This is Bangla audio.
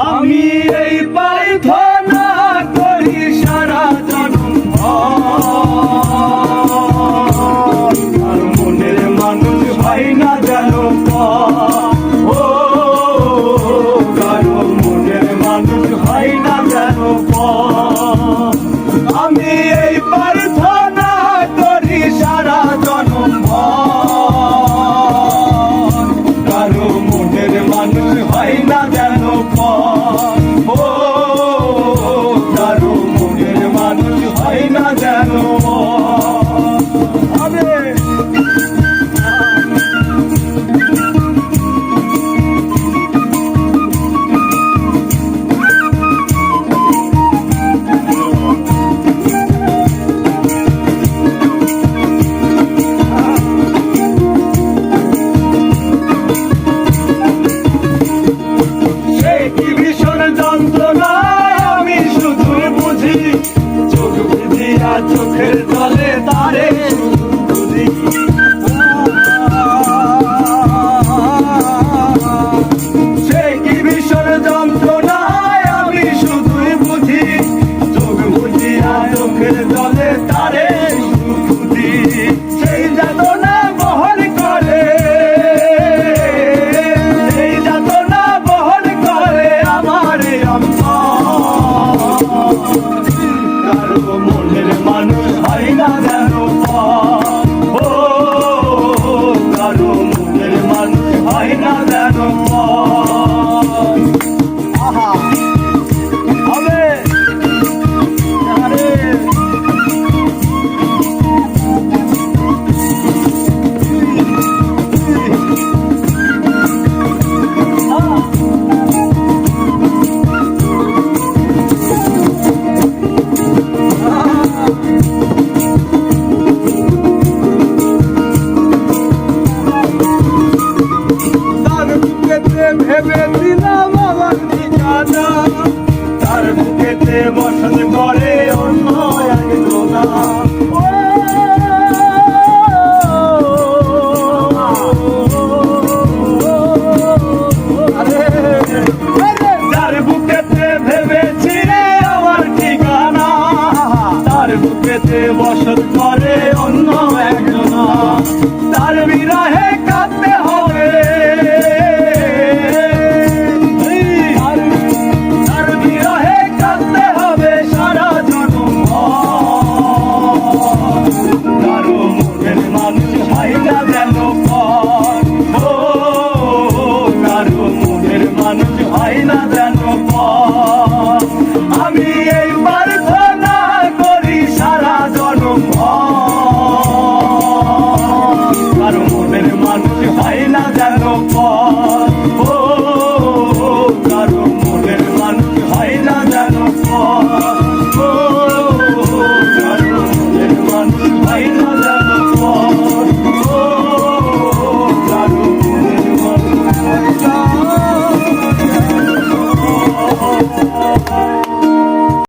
আমি এই প্রার্থনা করি সারা জনম আর মনের মানুষ হয় না যেন ও কারো মনের মানুষ হয় না যেন আমি এই প্রার্থনা করি সারা জনম কারো মনের মানুষ হয় না যেন ও কারো মনের মানুষ হয় না যেন চোখের জলে তারে বুঝি সে কি ভীষণ যন্ত্রণায় আমি শুধুই বুঝি চোখ বুঝিয়া চোখের জলে তারে বুঝি সেই যাতনা বহন করে সেই যাতনা বহন করে আমার কারো মনের মানুষ হয় না যেন ও কারো মনের মানুষ হয় না যেন আহা হবে আরে ভেবেছিলাম আমার ঠিকানা তার বুকেতে বসত করে অন্য একজনা তার বুকেতে ভেবেছি আমার ঠিকানা তার বুকেতে বসত করে অন্য একজনা তার বিরহে কাঁদতে হবে কারো মনের মানুষ হয় না যেন ও কারো মনের মানুষ হয় না যেন আমি